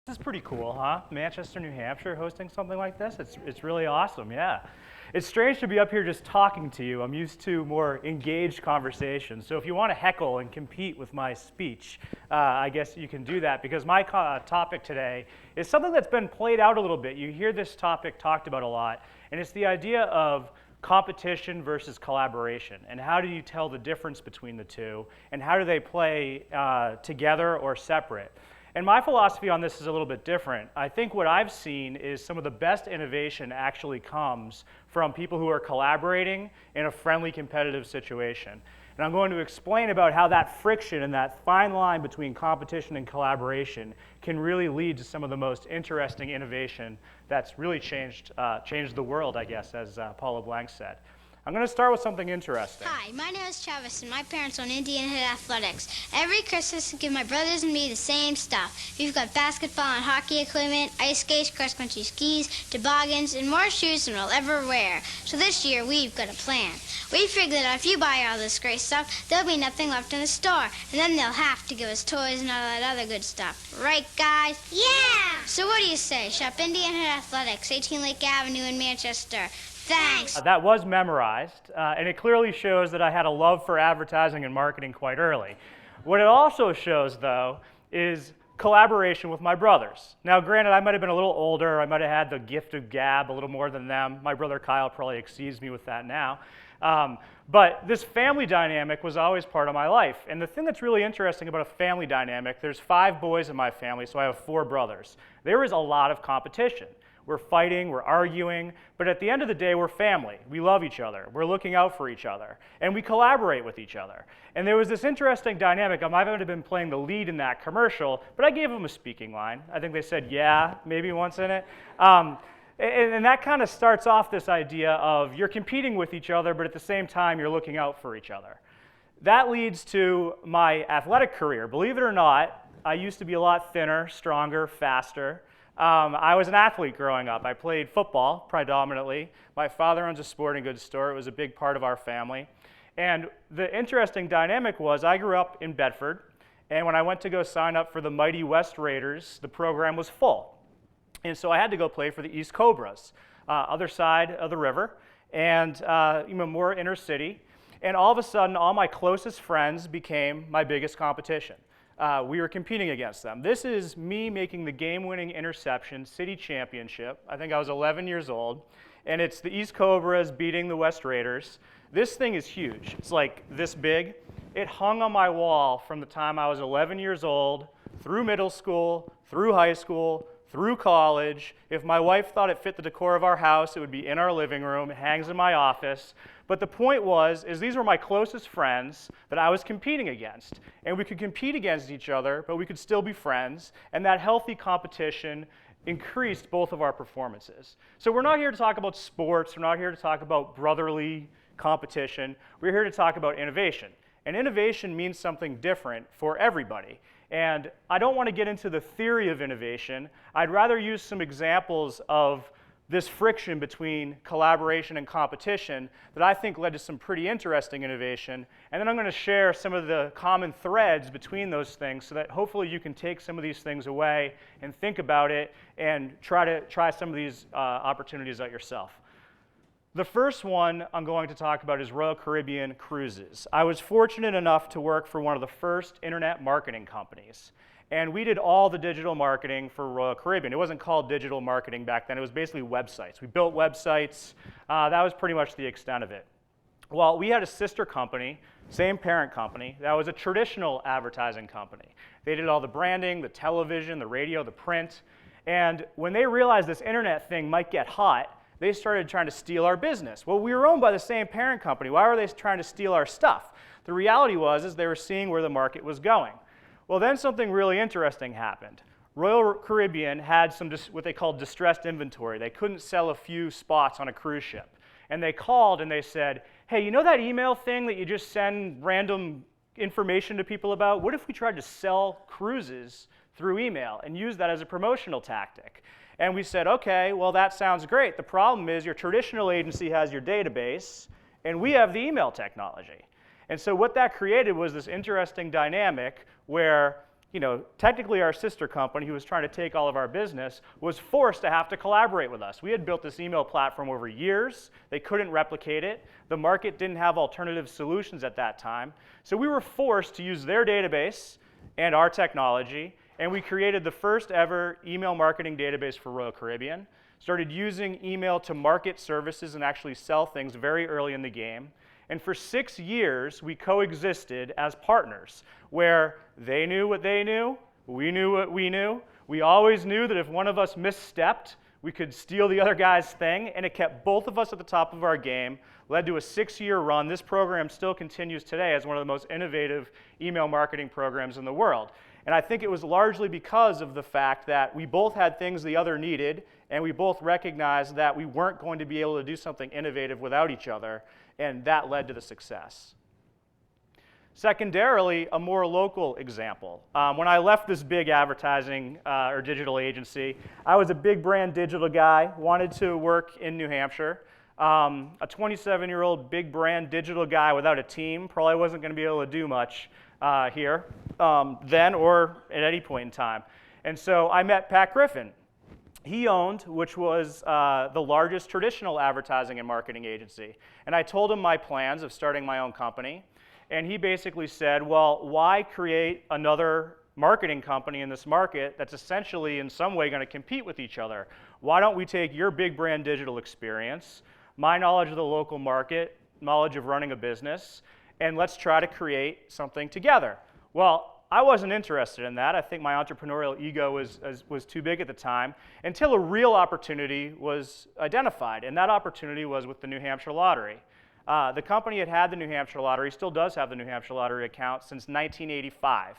This is pretty cool, huh? Manchester, New Hampshire hosting something like this. It's really awesome, yeah. It's strange to be up here just talking to you. I'm used to more engaged conversations. So if you want to heckle and compete with my speech, I guess you can do that, because my topic today is something that's been played out a little bit. You hear this topic talked about a lot, and it's the idea of competition versus collaboration, and how do you tell the difference between the two, and how do they play together or separate? And my philosophy on this is a little bit different. I think what I've seen is some of the best innovation actually comes from people who are collaborating in a friendly, competitive situation. And I'm going to explain about how that friction and that fine line between competition and collaboration can really lead to some of the most interesting innovation that's really changed the world, I guess, as Paula Blank said. I'm going to start with something interesting. Hi, my name is Travis, and my parents own Indian Head Athletics. Every Christmas, we give my brothers and me the same stuff. We've got basketball and hockey equipment, ice skates, cross-country skis, toboggans, and more shoes than we'll ever wear. So this year, we've got a plan. We figured that if you buy all this great stuff, there'll be nothing left in the store, and then they'll have to give us toys and all that other good stuff. Right, guys? Yeah! So what do you say? Shop Indian Head Athletics, 18 Lake Avenue in Manchester. Thanks. That was memorized, and it clearly shows that I had a love for advertising and marketing quite early. What it also shows, though, is collaboration with my brothers. Now, granted, I might have been a little older. I might have had the gift of gab a little more than them. My brother Kyle probably exceeds me with that now. But this family dynamic was always part of my life. And the thing that's really interesting about a family dynamic, there's 5 boys in my family, so I have 4 brothers. There is a lot of competition. We're fighting, we're arguing, but at the end of the day, we're family. We love each other. We're looking out for each other, and we collaborate with each other. And there was this interesting dynamic. I might have been playing the lead in that commercial, but I gave them a speaking line. I think they said, yeah, maybe once in it. And that kind of starts off this idea of you're competing with each other, but at the same time, you're looking out for each other. That leads to my athletic career. Believe it or not, I used to be a lot thinner, stronger, faster. I was an athlete growing up. I played football predominantly. My father owns a sporting goods store. It was a big part of our family. And the interesting dynamic was I grew up in Bedford, and when I went to go sign up for the mighty West Raiders, the program was full. And so I had to go play for the East Cobras, other side of the river, and more inner city. And all of a sudden, all my closest friends became my biggest competition. We were competing against them. This is me making the game-winning interception, city championship. I think I was 11 years old, and it's the East Cobras beating the West Raiders. This thing is huge. It's like this big. It hung on my wall from the time I was 11 years old, through middle school, through high school, through college. If my wife thought it fit the decor of our house, it would be in our living room. It hangs in my office. But the point is these were my closest friends that I was competing against. And we could compete against each other, but we could still be friends. And that healthy competition increased both of our performances. So we're not here to talk about sports. We're not here to talk about brotherly competition. We're here to talk about innovation. And innovation means something different for everybody. And I don't want to get into the theory of innovation. I'd rather use some examples of this friction between collaboration and competition that I think led to some pretty interesting innovation. And then I'm going to share some of the common threads between those things so that hopefully you can take some of these things away and think about it and try some of these opportunities out yourself. The first one I'm going to talk about is Royal Caribbean Cruises. I was fortunate enough to work for one of the first internet marketing companies. And we did all the digital marketing for Royal Caribbean. It wasn't called digital marketing back then. It was basically websites. We built websites. That was pretty much the extent of it. Well, we had a sister company, same parent company, that was a traditional advertising company. They did all the branding, the television, the radio, the print. And when they realized this internet thing might get hot, they started trying to steal our business. Well, we were owned by the same parent company. Why were they trying to steal our stuff? The reality was they were seeing where the market was going. Well, then something really interesting happened. Royal Caribbean had some what they called distressed inventory. They couldn't sell a few spots on a cruise ship. And they called and they said, hey, you know that email thing that you just send random information to people about? What if we tried to sell cruises through email and use that as a promotional tactic? And we said, okay, well, that sounds great. The problem is your traditional agency has your database, and we have the email technology. And so what that created was this interesting dynamic where technically our sister company, who was trying to take all of our business, was forced to have to collaborate with us. We had built this email platform over years. They couldn't replicate it. The market didn't have alternative solutions at that time. So we were forced to use their database and our technology, and we created the first ever email marketing database for Royal Caribbean, started using email to market services and actually sell things very early in the game. And for 6 years, we coexisted as partners, where they knew what they knew, we knew what we knew. We always knew that if one of us misstepped, we could steal the other guy's thing, and it kept both of us at the top of our game, led to a 6-year run. This program still continues today as one of the most innovative email marketing programs in the world. And I think it was largely because of the fact that we both had things the other needed, and we both recognized that we weren't going to be able to do something innovative without each other, and that led to the success. Secondarily, a more local example. When I left this big advertising or digital agency, I was a big brand digital guy, wanted to work in New Hampshire. A 27-year-old big brand digital guy without a team probably wasn't going to be able to do much here then or at any point in time. And so I met Pat Griffin. He owned, which was the largest traditional advertising and marketing agency. And I told him my plans of starting my own company. And he basically said, well, why create another marketing company in this market that's essentially in some way going to compete with each other? Why don't we take your big brand digital experience, my knowledge of the local market, knowledge of running a business, and let's try to create something together? Well, I wasn't interested in that. I think my entrepreneurial ego was too big at the time, until a real opportunity was identified, and that opportunity was with the New Hampshire Lottery. The company had the New Hampshire Lottery, still does have the New Hampshire Lottery account since 1985.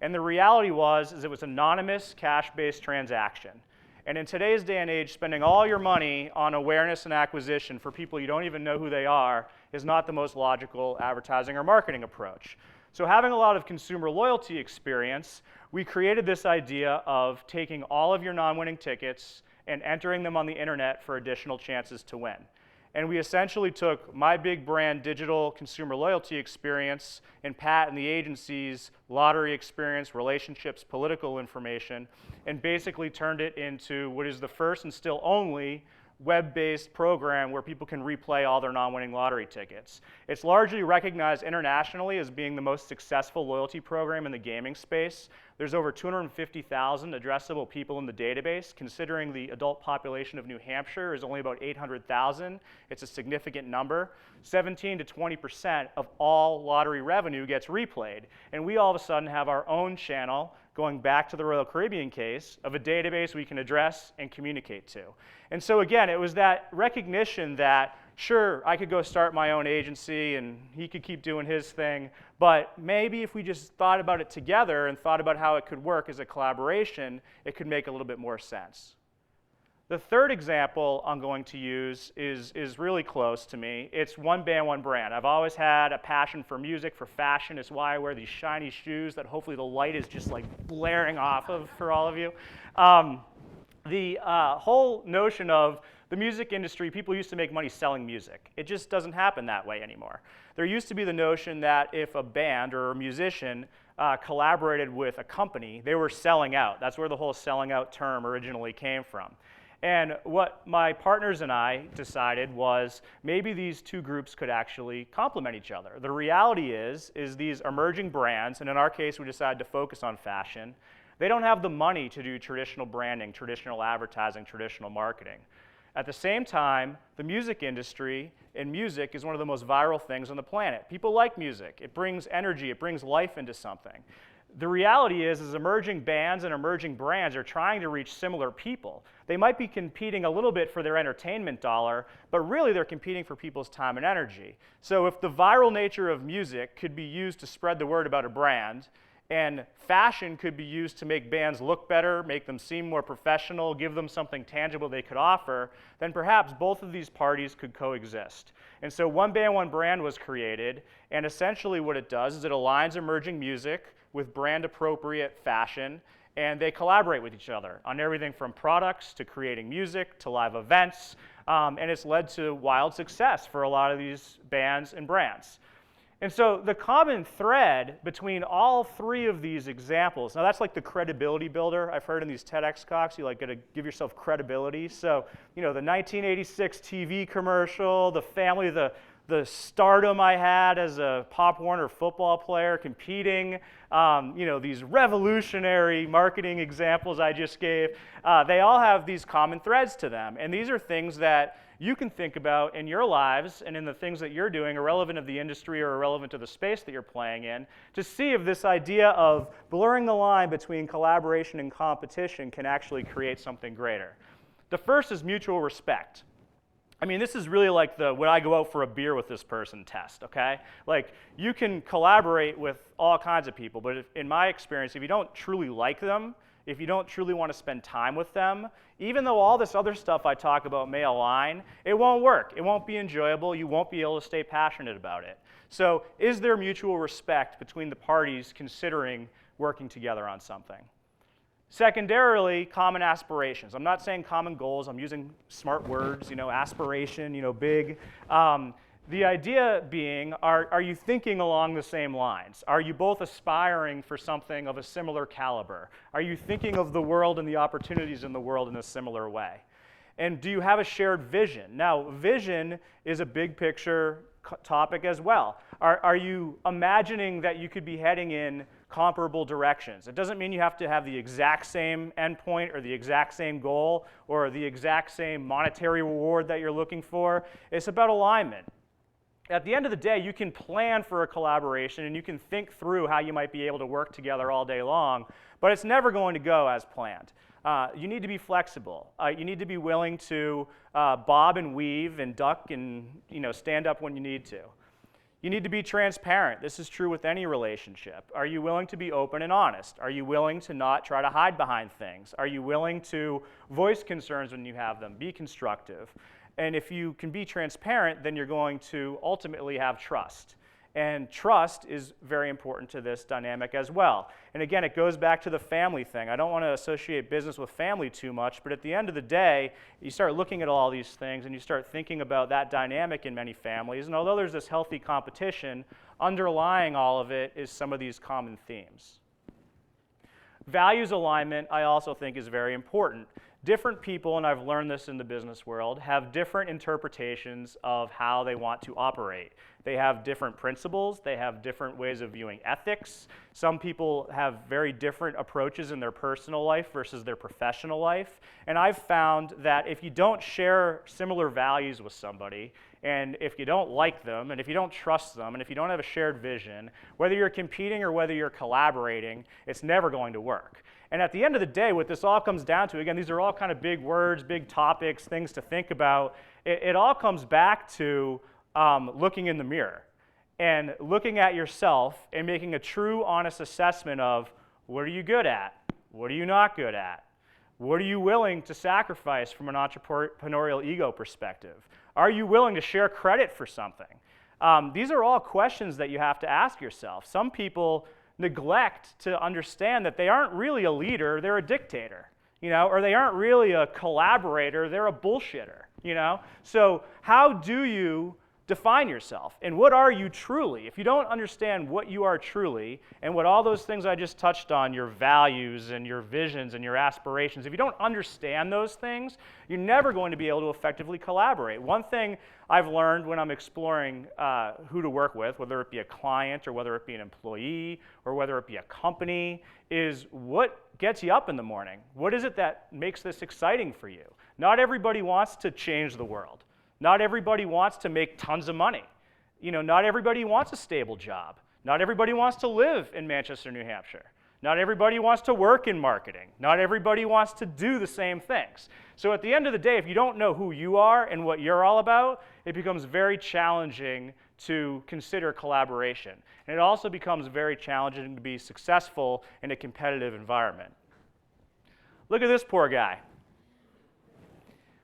And the reality was it was an anonymous, cash-based transaction. And in today's day and age, spending all your money on awareness and acquisition for people you don't even know who they are is not the most logical advertising or marketing approach. So having a lot of consumer loyalty experience, we created this idea of taking all of your non-winning tickets and entering them on the internet for additional chances to win. And we essentially took my big brand digital consumer loyalty experience and Pat and the agency's lottery experience, relationships, political information, and basically turned it into what is the first and still only web-based program where people can replay all their non-winning lottery tickets. It's largely recognized internationally as being the most successful loyalty program in the gaming space. There's over 250,000 addressable people in the database. Considering the adult population of New Hampshire is only about 800,000, it's a significant number. 17 to 20% of all lottery revenue gets replayed. And we all of a sudden have our own channel, going back to the Royal Caribbean case, of a database we can address and communicate to. And so again, it was that recognition that, sure, I could go start my own agency and he could keep doing his thing, but maybe if we just thought about it together and thought about how it could work as a collaboration, it could make a little bit more sense. The third example I'm going to use is really close to me. It's one band, one brand. I've always had a passion for music, for fashion. It's why I wear these shiny shoes that hopefully the light is just like blaring off of for all of you. The whole notion of the music industry, people used to make money selling music. It just doesn't happen that way anymore. There used to be the notion that if a band or a musician collaborated with a company, they were selling out. That's where the whole selling out term originally came from. And what my partners and I decided was maybe these two groups could actually complement each other. The reality is these emerging brands, and in our case we decided to focus on fashion, they don't have the money to do traditional branding, traditional advertising, traditional marketing. At the same time, the music industry and music is one of the most viral things on the planet. People like music. It brings energy. It brings life into something. The reality is emerging bands and emerging brands are trying to reach similar people. They might be competing a little bit for their entertainment dollar, but really they're competing for people's time and energy. So if the viral nature of music could be used to spread the word about a brand, and fashion could be used to make bands look better, make them seem more professional, give them something tangible they could offer, then perhaps both of these parties could coexist. And so One Band, One Brand was created, and essentially what it does is it aligns emerging music with brand-appropriate fashion, and they collaborate with each other on everything from products to creating music to live events, and it's led to wild success for a lot of these bands and brands. And so the common thread between all three of these examples, now that's like the credibility builder. I've heard in these TEDx talks, you like got to give yourself credibility. So, the 1986 TV commercial, the family, the stardom I had as a Pop Warner football player competing, these revolutionary marketing examples I just gave, they all have these common threads to them. And these are things that you can think about in your lives and in the things that you're doing, irrelevant of the industry or irrelevant to the space that you're playing in, to see if this idea of blurring the line between collaboration and competition can actually create something greater. The first is mutual respect. I mean, this is really like the would I go out for a beer with this person test, okay? Like, you can collaborate with all kinds of people, but in my experience, if you don't truly like them, if you don't truly want to spend time with them, even though all this other stuff I talk about may align, it won't work. It won't be enjoyable. You won't be able to stay passionate about it. So is there mutual respect between the parties considering working together on something? Secondarily, common aspirations. I'm not saying common goals. I'm using smart words, aspiration, big. The idea being, are you thinking along the same lines? Are you both aspiring for something of a similar caliber? Are you thinking of the world and the opportunities in the world in a similar way? And do you have a shared vision? Now, vision is a big picture topic as well. Are you imagining that you could be heading in comparable directions? It doesn't mean you have to have the exact same endpoint or the exact same goal or the exact same monetary reward that you're looking for. It's about alignment. At the end of the day, you can plan for a collaboration and you can think through how you might be able to work together all day long, but it's never going to go as planned. You need to be flexible. You need to be willing to bob and weave and duck and stand up when you need to. You need to be transparent. This is true with any relationship. Are you willing to be open and honest? Are you willing to not try to hide behind things? Are you willing to voice concerns when you have them? Be constructive. And if you can be transparent, then you're going to ultimately have trust. And trust is very important to this dynamic as well. And again, it goes back to the family thing. I don't want to associate business with family too much, but at the end of the day, you start looking at all these things and you start thinking about that dynamic in many families. And although there's this healthy competition, underlying all of it is some of these common themes. Values alignment, I also think, is very important. Different people, and I've learned this in the business world, have different interpretations of how they want to operate. They have different principles. They have different ways of viewing ethics. Some people have very different approaches in their personal life versus their professional life. And I've found that if you don't share similar values with somebody, and if you don't like them, and if you don't trust them, and if you don't have a shared vision, whether you're competing or whether you're collaborating, it's never going to work. And at the end of the day, what this all comes down to, again, these are all kind of big words, big topics, things to think about. It all comes back to looking in the mirror and looking at yourself and making a true, honest assessment of what are you good at? What are you not good at? What are you willing to sacrifice from an entrepreneurial ego perspective? Are you willing to share credit for something? These are all questions that you have to ask yourself. Some people neglect to understand that they aren't really a leader, they're a dictator, or they aren't really a collaborator, they're a bullshitter, So how do you define yourself? And what are you truly? If you don't understand what you are truly and what all those things I just touched on, your values and your visions and your aspirations, if you don't understand those things, you're never going to be able to effectively collaborate. One thing I've learned when I'm exploring who to work with, whether it be a client or whether it be an employee or whether it be a company, is what gets you up in the morning? What is it that makes this exciting for you? Not everybody wants to change the world. Not everybody wants to make tons of money. Not everybody wants a stable job. Not everybody wants to live in Manchester, New Hampshire. Not everybody wants to work in marketing. Not everybody wants to do the same things. So at the end of the day, if you don't know who you are and what you're all about, it becomes very challenging to consider collaboration. And it also becomes very challenging to be successful in a competitive environment. Look at this poor guy.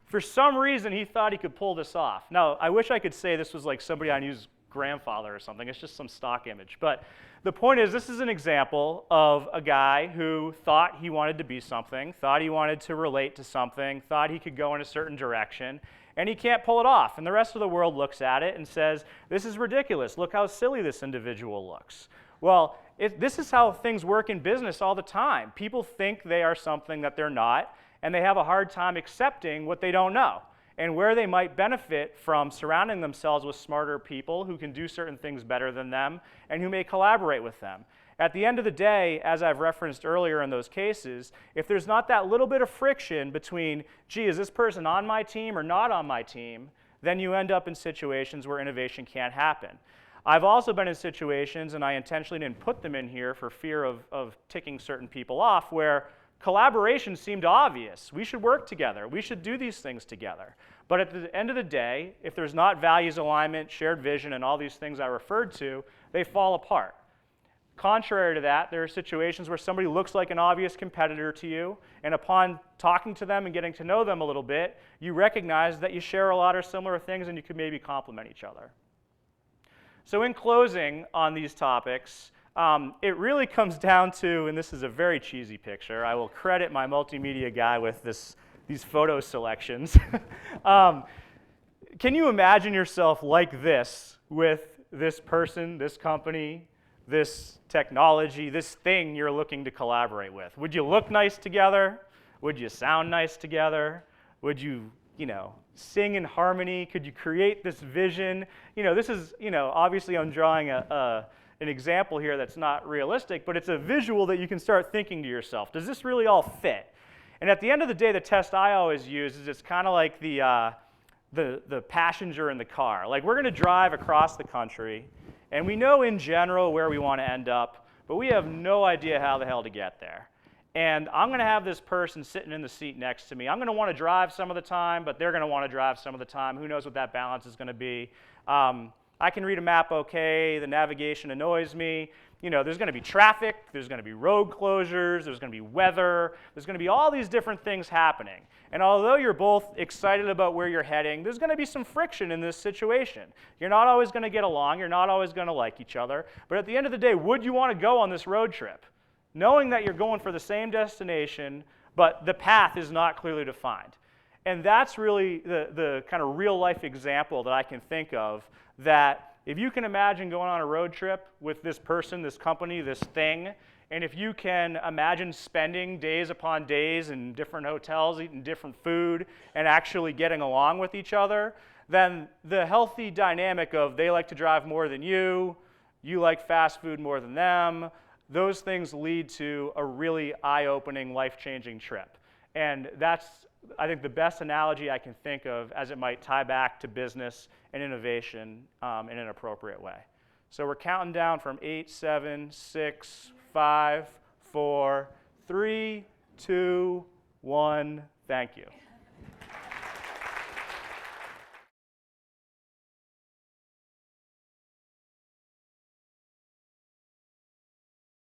For some reason, he thought he could pull this off. Now, I wish I could say this was like somebody I knew's grandfather or something. It's just some stock image. But the point is, this is an example of a guy who thought he wanted to be something, thought he wanted to relate to something, thought he could go in a certain direction, and he can't pull it off. And the rest of the world looks at it and says, this is ridiculous. Look how silly this individual looks. Well, this is how things work in business all the time. People think they are something that they're not, and they have a hard time accepting what they don't know and where they might benefit from surrounding themselves with smarter people who can do certain things better than them and who may collaborate with them. At the end of the day, as I've referenced earlier in those cases, if there's not that little bit of friction between, gee, is this person on my team or not on my team, then you end up in situations where innovation can't happen. I've also been in situations, and I intentionally didn't put them in here for fear of ticking certain people off, where collaboration seemed obvious. We should work together. We should do these things together. But at the end of the day, if there's not values alignment, shared vision, and all these things I referred to, they fall apart. Contrary to that, there are situations where somebody looks like an obvious competitor to you, and upon talking to them and getting to know them a little bit, you recognize that you share a lot of similar things and you could maybe complement each other. So in closing on these topics, it really comes down to, and this is a very cheesy picture, I will credit my multimedia guy with these photo selections. Can you imagine yourself like this with this person, this company, this technology, this thing you're looking to collaborate with? Would you look nice together? Would you sound nice together? Would you, sing in harmony? Could you create this vision? This is, obviously I'm drawing an example here that's not realistic, but it's a visual that you can start thinking to yourself. Does this really all fit? And at the end of the day, the test I always use is it's kind of like the passenger in the car. Like, we're going to drive across the country, and we know in general where we want to end up, but we have no idea how the hell to get there. And I'm going to have this person sitting in the seat next to me. I'm going to want to drive some of the time, but they're going to want to drive some of the time. Who knows what that balance is going to be? I can read a map okay. The navigation annoys me. There's going to be traffic. There's going to be road closures. There's going to be weather. There's going to be all these different things happening. And although you're both excited about where you're heading, there's going to be some friction in this situation. You're not always going to get along. You're not always going to like each other. But at the end of the day, would you want to go on this road trip? Knowing that you're going for the same destination, but the path is not clearly defined. And that's really the kind of real-life example that I can think of, that if you can imagine going on a road trip with this person, this company, this thing, and if you can imagine spending days upon days in different hotels, eating different food, and actually getting along with each other, then the healthy dynamic of they like to drive more than you like fast food more than them, those things lead to a really eye-opening, life-changing trip. And that's, I think, the best analogy I can think of as it might tie back to business and innovation in an appropriate way. So we're counting down from 8, 7, 6, 5, 4, 3, 2, 1. Thank you.